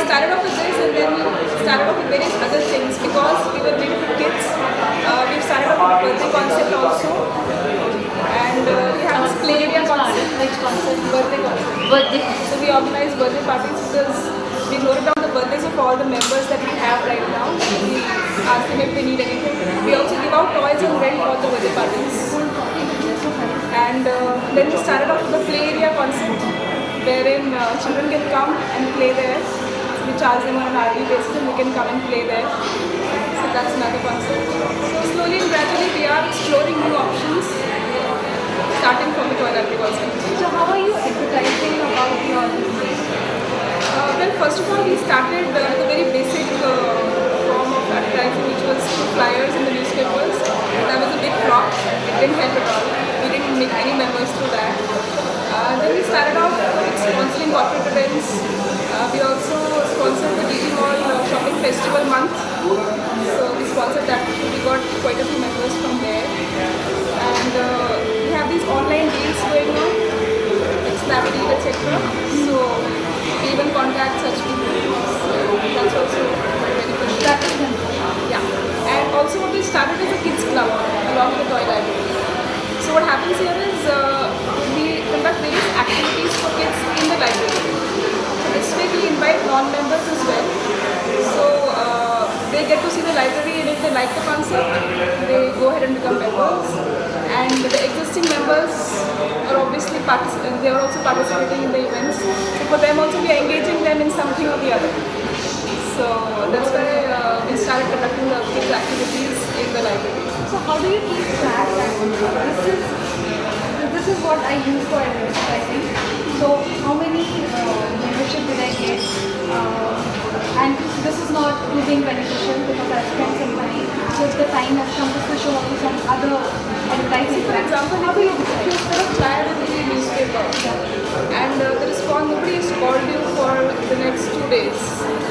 started off with this and then started off with various other things because we were related to kids. We've started off with a birthday concept also. And we have this play area concept. Which concept? Birthday concept. Birthday. So we organize birthday parties because we noted down the birthdays of all the members that we have right now. We ask them if they need anything. We also give out toys and rent for the birthday parties. And then we started off with the play area concept wherein children can come and play there. So we charge them on an hourly basis and they can come and play there. So that's another concept. So slowly and gradually we are exploring new options starting from the toy library concept. So how are you advertising about your business? Well, first of all, we started with a very basic form of advertising, which was through flyers in the newspapers. That was a big flop. It didn't help at all. We didn't make any members through that. Then we started off with sponsoring corporate events. We also sponsored the DD Mall Shopping Festival month. So we sponsored that. We got quite a few members from there. And we have these online deals going on, like Snapdeal, etc. So we even contact such people. So that's also very beneficial. Yeah. And also what we started is a kids club along with the toy library. So what happens here is we conduct various activities for kids in the library. So this way we invite non-members as well. So they get to see the library and if they like the concept, they go ahead and become members. And the existing members are obviously they are also participating in the events. So for them also we are engaging them in something or the other. So that's why we started conducting the kids activities in the library. So how do you keep track? This is what I use for advertising. So how many membership did I get? And this is not being beneficial because I spent some money. So if the time has come to show up to some other advertising. For example, if you put a flyer in the newspaper and the response, nobody has called you for the next 2 days.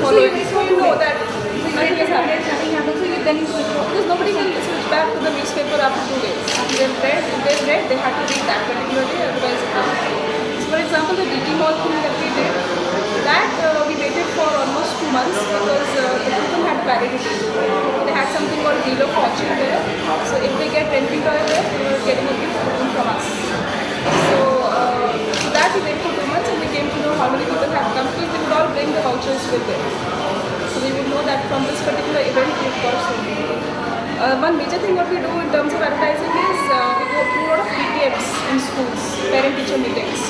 So you know that nothing has happened. Because nobody can switch back to the newspaper after 2 days. If they've read, they had to read that particular day, otherwise it won't. So for example, the DT Mall thing that we did, that we waited for almost 2 months because the people had validity. They had something called Wheel of Fortune there. So if they get renting toy there, they were getting a gift from us. So that we waited for 2 months and we came to know how many people had come because they would all bring the vouchers with them. So we would know that from this particular event we've got so many. One major thing what we do in terms of advertising is we go through a lot of PTMs in schools, parent-teacher meetings,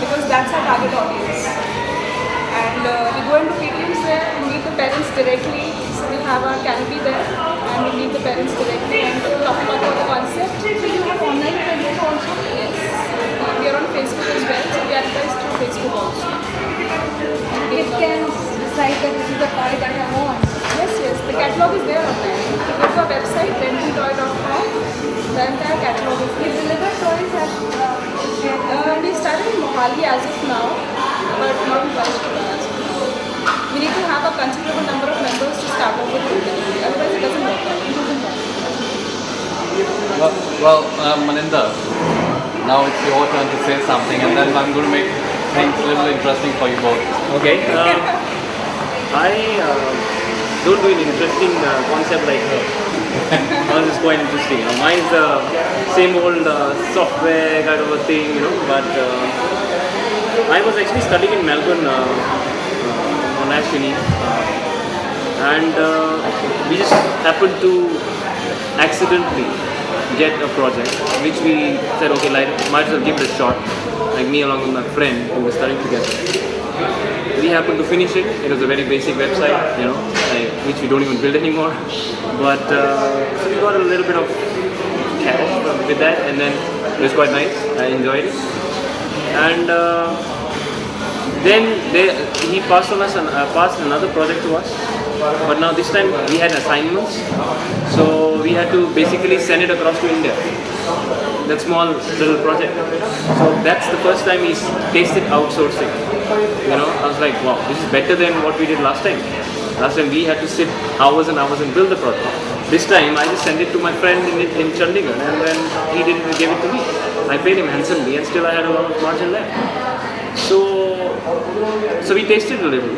because that's our target audience. And we go into PTMs there and meet the parents directly. So we have our canopy there and we meet the parents directly and talk about the concept. So you have online presence also? Yes. We are on Facebook as well, so we advertise through Facebook also. It can decide that this is the toy that I want. Yes, the catalog is there online. If you go to our website, rentingtoy.com, the entire catalog is We there. deliver toys at We started in Mohali as of now, but not in Barista as of now. We need to have a considerable number of members to start off with delivery, otherwise it doesn't work out. Well, Maninda, now it's your turn to say something and then I'm going to make things a little interesting for you both. Okay. I don't do an interesting concept like her. Ours is quite interesting. Mine's the same old software kind of a thing, but I was actually studying in Melbourne on Ashwini and we just happened to accidentally get a project which we said, okay, might as well give it a shot, like me along with my friend who were studying together. We happened to finish it. It was a very basic website, which we don't even build anymore. But so we got a little bit of cash with that, and then it was quite nice. I enjoyed it. And then he passed another project to us. But now this time we had assignments, so we had to basically send it across to India. That small little project. So that's the first time he's tasted outsourcing. I was like, wow, this is better than what we did last time. Last time we had to sit hours and hours and build the project. This time I just sent it to my friend in Chandigarh and then he gave it to me. I paid him handsomely and still I had a lot of margin left. So we tasted a little.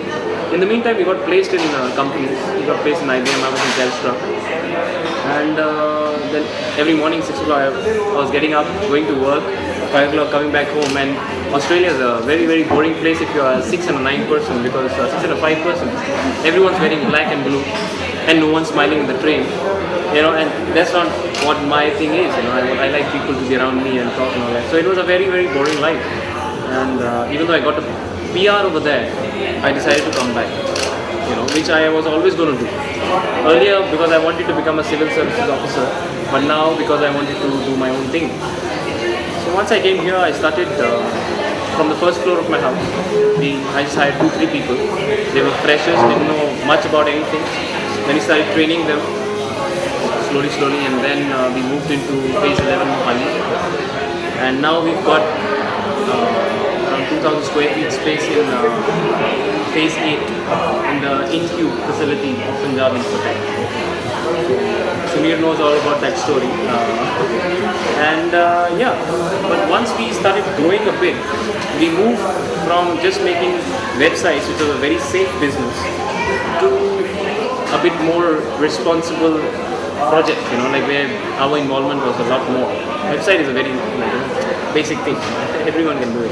In the meantime, we got placed in companies. We got placed in IBM, I was in Telstra. And then every morning 6 o'clock I was getting up, going to work, 5 o'clock coming back home. And Australia is a very, very boring place if you are a 6 and a 9 person, because 6 and a 5 person, everyone's wearing black and blue and no one's smiling in the train. And that's not what my thing is. I like people to be around me and talk and all that. So it was a very, very boring life. And even though I got a PR over there, I decided to come back, which I was always going to do. Earlier, because I wanted to become a civil services officer, but now because I wanted to do my own thing. So once I came here, I started from the first floor of my house. I just hired 2-3 people. They were freshers, didn't know much about anything. Then we started training them slowly, and then we moved into phase 11 of Honey. And now we've got around 2,000 square feet space in phase 8 in the InCube facility of Punjab Infotech. Sunir knows all about that story. But once we started growing a bit, we moved from just making websites, which was a very safe business, to a bit more responsible project, where our involvement was a lot more. Website is a very basic thing. Everyone can do it.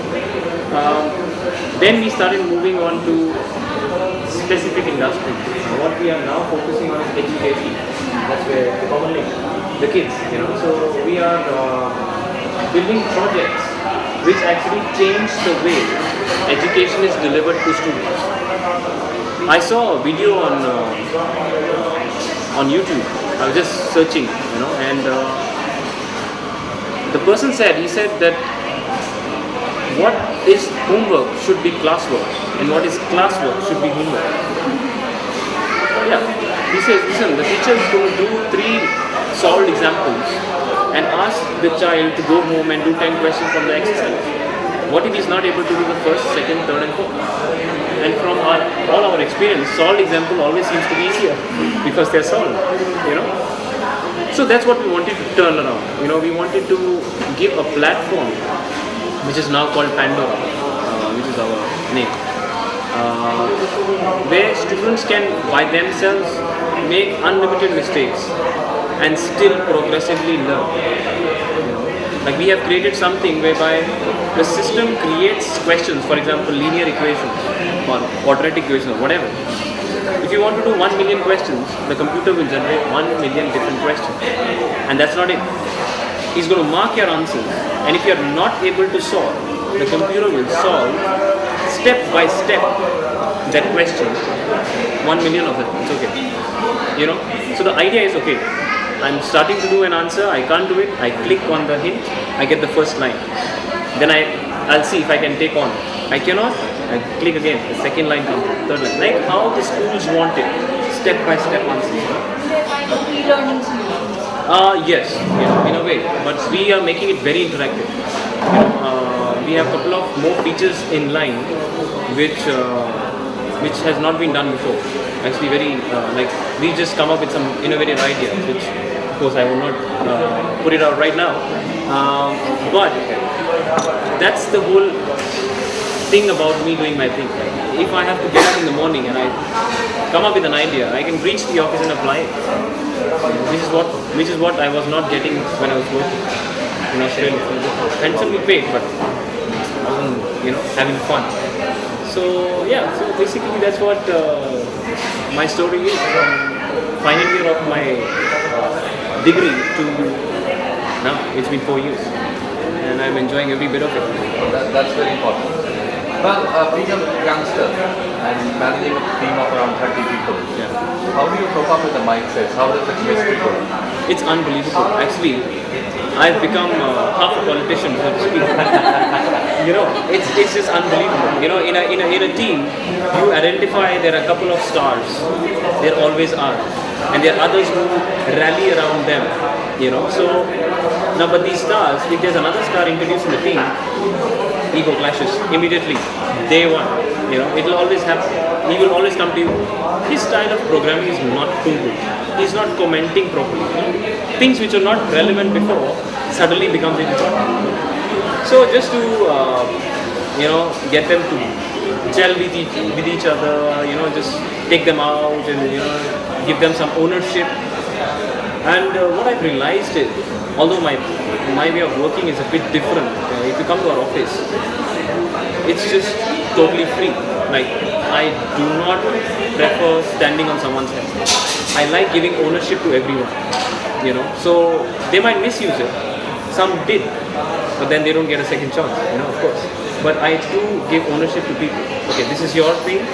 Then we started moving on to specific industries. What we are now focusing on is education. That's where commonly the kids, So we are building projects which actually change the way education is delivered to students. I saw a video on YouTube. I was just searching, and the person said that what is homework should be classwork, and what is classwork should be homework. He says, listen, the teacher is going to do 3 solved examples and ask the child to go home and do 10 questions from the exercise. What if he's not able to do the first, second, third and fourth? And from all our experience, solved example always seems to be easier because they're solved, So that's what we wanted to turn around. We wanted to give a platform which is now called Pandora, which is our name, where students can by themselves make unlimited mistakes and still progressively learn. Like we have created something whereby the system creates questions, for example, linear equations or quadratic equations or whatever. If you want to do 1 million questions, the computer will generate 1 million different questions. And that's not it. He's going to mark your answers, and if you are not able to solve, the computer will solve step by step that question, 1 million of it. It's okay. So the idea is, okay, I'm starting to do an answer, I can't do it, I click on the hint, I get the first line. Then I'll see if I can take on. I cannot, I click again, the second line comes, third line. Like how the schools want it, step by step answers. They're kind of e-learning solutions. Yes, in a way, but we are making it very interactive. We have a couple of more features in line which has not been done before. Actually, we just come up with some innovative ideas, which of course I will not put it out right now. But that's the whole thing about me doing my thing. If I have to get up in the morning and I come up with an idea, I can reach the office and apply it. Which is what I was not getting when I was working in Australia. Handsomely paid, but I wasn't, having fun. So basically that's what my story is. From final year of my degree to now, it's been 4 years, and I'm enjoying every bit of it. That's very important. Well, being a youngster and managing a team of around 30 people, how do you cope up with the mindsets? How does the chemistry go? It's unbelievable. Actually, I've become half a politician, so to speak. It's just unbelievable. In a team, you identify there are a couple of stars. There always are, and there are others who rally around them. So now, but these stars, if there's another star introduced in the team, ego clashes immediately. Day one, it will always happen. He will always come to you. His style of programming is not too good. He's not commenting properly. Things which are not relevant before suddenly becomes important. So just to get them to gel with each other, just take them out and give them some ownership. And what I've realized is, although my way of working is a bit different, if you come to our office, it's just totally free. Like, I do not prefer standing on someone's head. I like giving ownership to everyone. So they might misuse it. Some did, but then they don't get a second chance. Of course. But I do give ownership to people. Okay, this is your thing.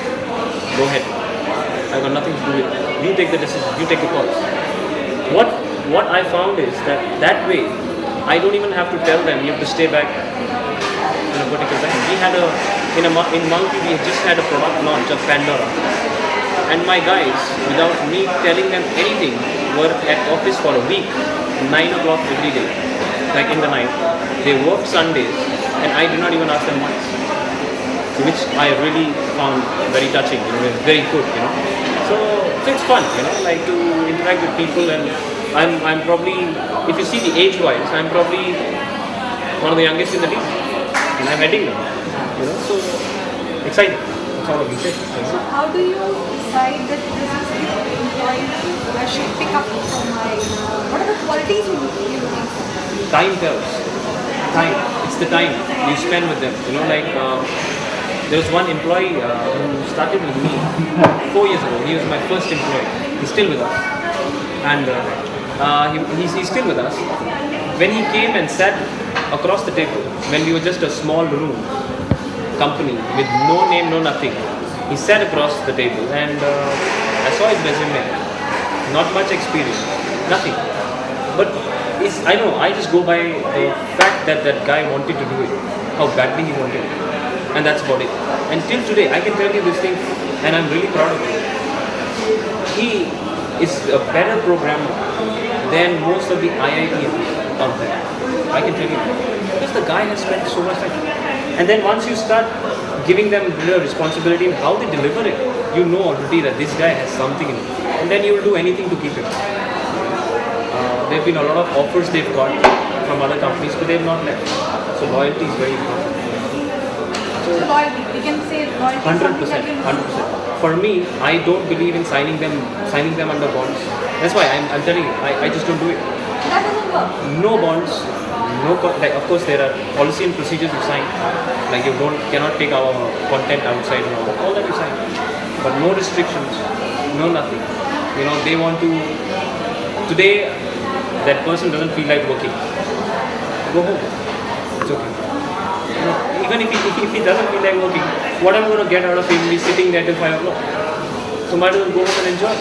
Go ahead. I've got nothing to do with it. You take the decision. You take the calls. What I found is that way, I don't even have to tell them you have to stay back in a particular time. We had in Monkey we just had a product launch of Pandora, and my guys, without me telling them anything, were at office for a week, 9 o'clock every day, like in the night. They worked Sundays, and I did not even ask them once, which I really found very touching. Very good. So it's fun, like to interact with people, and I'm probably, if you see the age-wise, I'm probably one of the youngest in the team, and I'm heading them. So exciting. That's all I can say. So how do you decide that this is the employee I should pick up from my? What are the qualities you're looking for? Time tells. Time. It's the time you spend with them. There was one employee who started with me 4 years ago. He was my first employee. He's still with us, and he's still with us. When he came and sat across the table, when we were just a small room company with no name, no nothing, he sat across the table, and I saw his resume. Not much experience, nothing. But I know, I just go by the fact that that guy wanted to do it, how badly he wanted it, and that's about it. And till today, I can tell you this thing, and I'm really proud of him. He is a better programmer than most of the IITs out there. I can tell you that. Because the guy has spent so much time. And then once you start giving them the responsibility in how they deliver it, you know already that this guy has something in it. And then you will do anything to keep him. There have been a lot of offers they've got from other companies, but they have not left. So loyalty is very important. So loyalty, we can say loyalty. 100%. 100%. For me, I don't believe in signing them under bonds. That's why I'm telling you, I just don't do it. That doesn't work. No bonds, like of course there are policy and procedures you sign. Like you cannot take our content outside and all that you sign. But no restrictions, no nothing. They want to. Today, that person doesn't feel like working. Go home. It's okay. Even if he doesn't feel like working, what I'm going to get out of him is sitting there till 5 o'clock. So might as well go home and enjoy.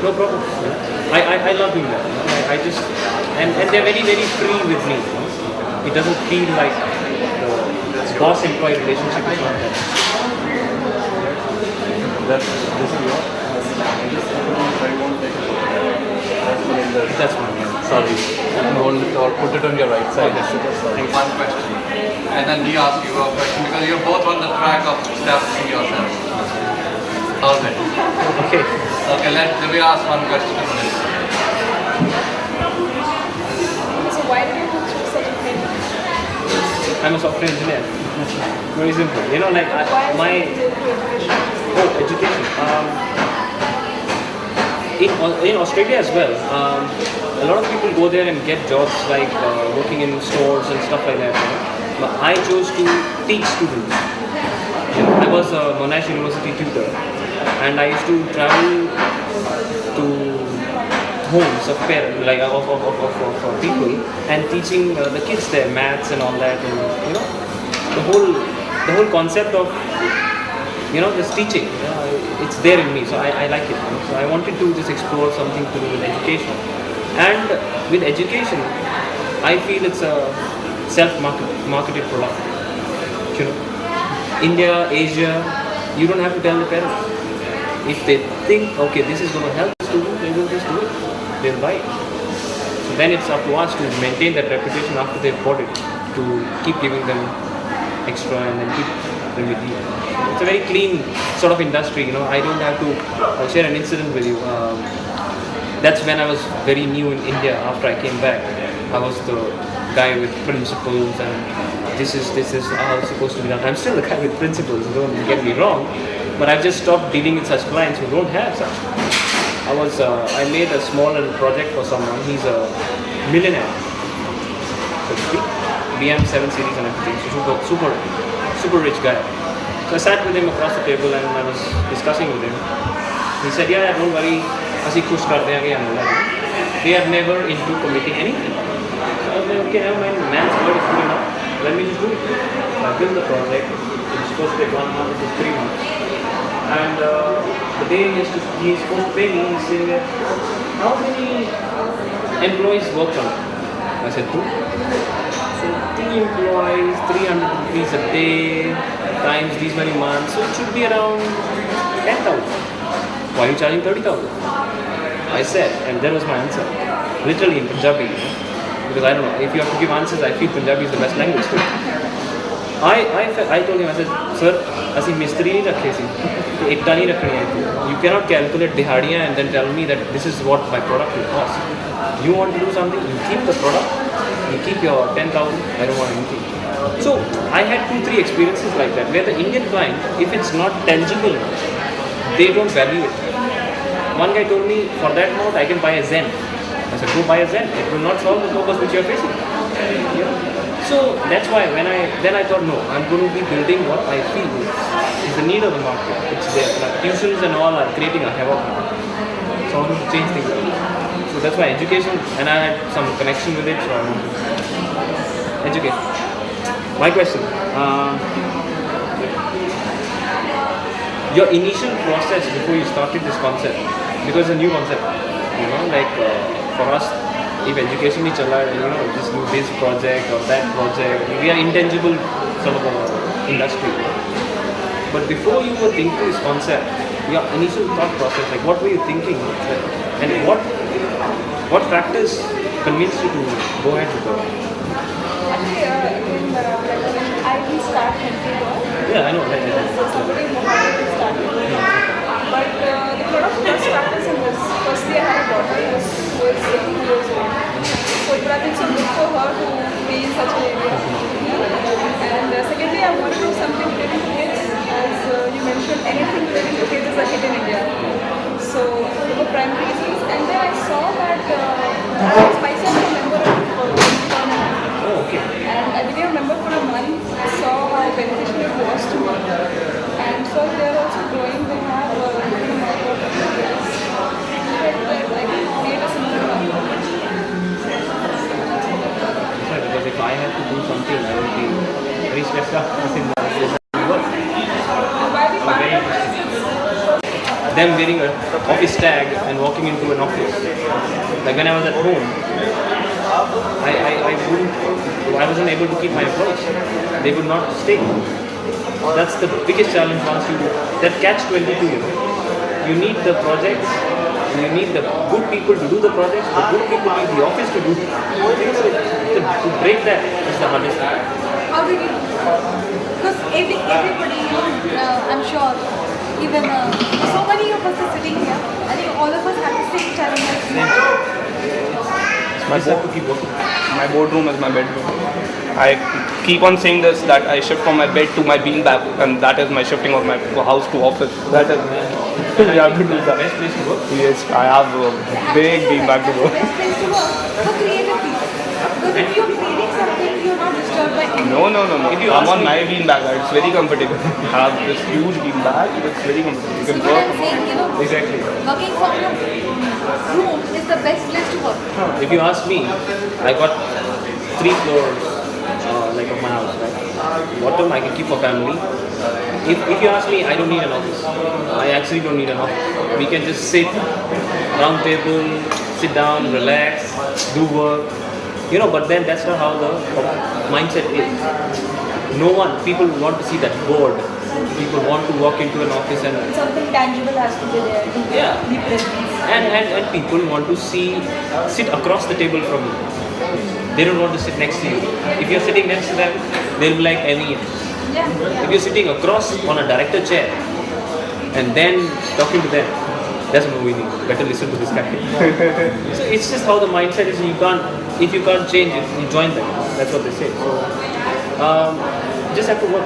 No problem. I love doing that. I just and they're very very free with me. It doesn't feel like the boss-employee relationship is not there. That's this year. That's one. Sorry. Or put it on your right side. One question. And then we ask you a question because you're both on the track of establishing yourselves. Alright. Okay. Okay, let me ask one question. So why did you go through such a thing? I'm a software engineer. Very simple. Why is it to education? Education. In Australia as well, a lot of people go there and get jobs like working in stores and stuff like that. But I chose to teach students. I was a Monash University tutor, and I used to travel to homes of parents, like of people, and teaching the kids their maths and all that, and the whole concept of this teaching. It's there in me, so I like it. So I wanted to just explore something to do with education, and with education, I feel it's a self-marketed product. India, Asia, you don't have to tell the parents. If they think, okay, this is going to help the student, they will just do it. They'll buy it. So then it's up to us to maintain that reputation after they've bought it, to keep giving them extra and then keep them with you. It's a very clean sort of industry. I don't have to. I'll share an incident with you. That's when I was very new in India. After I came back, I was the guy with principals and this is how it's supposed to be done. I'm still the guy with principles, don't get me wrong, but I've just stopped dealing with such clients who don't have such. I made a small little project for someone. He's a millionaire, so to speak. BM 7 Series and everything. So super rich guy. So I sat with him across the table and I was discussing with him. He said, yeah, don't worry, ਅਸੀਂ ਕੁਛ ਕਰਦੇ ਆਂਗੇ They are never into committing anything. So I was like, okay, never mind, man's word is good enough. Let me just do it. So I built the project. It was supposed to take 1 month to 3 months. And the day he's supposed to pay me, he's saying, how many employees worked on it? I said, 2. So 2 employees, 300 rupees a day, times these many months, so it should be around 10,000. Why are you charging 30,000? I said, and there was my answer, literally in Punjabi, because I don't know, if you have to give answers, I feel Punjabi is the best language. I told him, I said, sir, ਅਸੀਂ ਮਿਸਤਰੀ ਨਹੀਂ ਰੱਖੇ ਸੀ ਤੇ ਇੱਟਾਂ ਨਹੀਂ ਰੱਖਣੀਆਂ ਇੱਥੇ. You cannot calculate ਦਿਹਾੜੀਆਂ and then tell me that this is what my product will cost. You want to do something, you keep the product, you keep your 10,000, I don't want anything. So I had 2-3 experiences like that where the Indian client, if it's not tangible, they don't value it. One guy told me, for that amount I can buy a Zen. I said, go buy a Zen. It will not solve the purpose which you are facing. So that's why then I thought, no, I'm going to be building what I feel is the need of the market. It's there. Like, tuitions and all are creating a havoc. So I want to change things. So that's why education, and I had some connection with it, so I want to educate. My question. Your initial process before you started this concept, because it's a new concept, for us, if education is chala, just do this project or that project, we are intangible sort of industry. But before you were thinking this concept, your initial thought process, like what were you thinking, and what factors convinced you to go ahead with it? Actually, I will start Chandigarh. Yeah, I know. So somebody wanted to start it. But the lot of first factors in this. Firstly, I had a daughter who is 2 years old. So it would have been so good for her to be in such an area. And secondly, I wanted to do something related to kids. As you mentioned, anything related to kids is a hit in India. So there were primary reasons. And then I saw that I was myself a member of Oh, okay. and I became a member for a month. I saw how beneficial it was to me. And so they are also growing. They have a good amount of progress. I can create a similar one. Right, because if I had to do something, I would be very stressed out. Nothing like this. Why the part of this is Them wearing an office tag and walking into an office. Like when I was at home, I wasn't able to keep my employees. They would not stay. That's the biggest challenge once you that catch-22. You need the projects, and you need the good people to do the projects. The good people need the office to do. To break that is the hardest thing. How did you? Because everybody, I'm sure, even so many of us are sitting here. I think all of us have the same challenges. I have to keep working. My boardroom is my bedroom. I keep on saying this, that I shift from my bed to my beanbag, and that is my shifting of my house to office. That is, you have to do that. Best place to work. Yes, I have a big beanbag to work. Best place to work for creative people. Because if you're creating something, you're not disturbed by anything. No. If you I'm ask on me- my beanbag. It's very comfortable. I have this huge beanbag. It's very comfortable. You So can what work. I'm saying, Exactly. working from your room is the best place to work. If you ask me, I got 3 floors of my house, right? Bottom I can keep for family. If you ask me, I don't need an office. I actually don't need an office. We can just sit, round table, sit down, relax, do work. But then that's not how the mindset is. People want to see that board. People want to walk into an office and something tangible has to be there. Yeah. Be present. and people want to sit across the table from you. They don't want to sit next to you. If you're sitting next to them, they'll be like alien. Yeah. If you're sitting across on a director chair and then talking to them, that's what we need. Better listen to this guy. So it's just how the mindset is. If you can't change it, you join them. That's what they say. So Just have to work.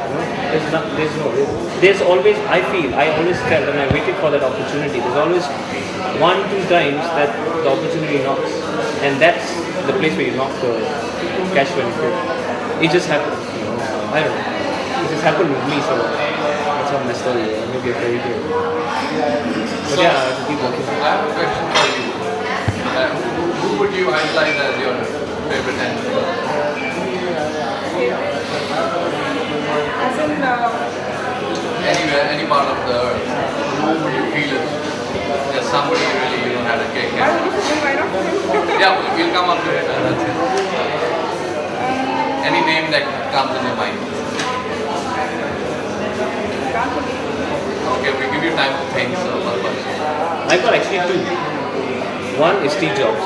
There's always, I always felt and I waited for that opportunity. There's always 1-2 times that the opportunity knocks, and that's the place where you knock the cash when you go. It just happened. I don't know. It just happened with me, so that's how my story is. Maybe a fairy tale. But yeah, I have to keep working. I have a question for you. Who would you idolize as your favorite entrepreneur? As in, Anywhere, any part of the earth, who would you feel is there's somebody really had a kick? why would you feel why not? Yeah, we'll come up to it. That's it. Any name that comes in your mind? Okay, we give you time to think. So, one person. I've got actually 2. One is Steve Jobs.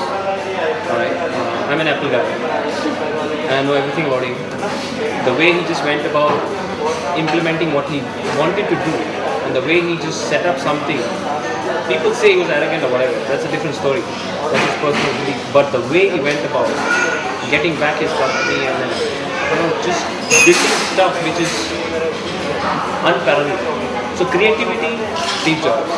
Alright, I'm an Apple guy. I know everything about him. The way he just went about implementing what he wanted to do, and the way he just set up something. People say he was arrogant or whatever. That's a different story. That's his personal belief. But the way he went about getting back his company and then, just building stuff which is unparalleled. So creativity, Steve Jobs.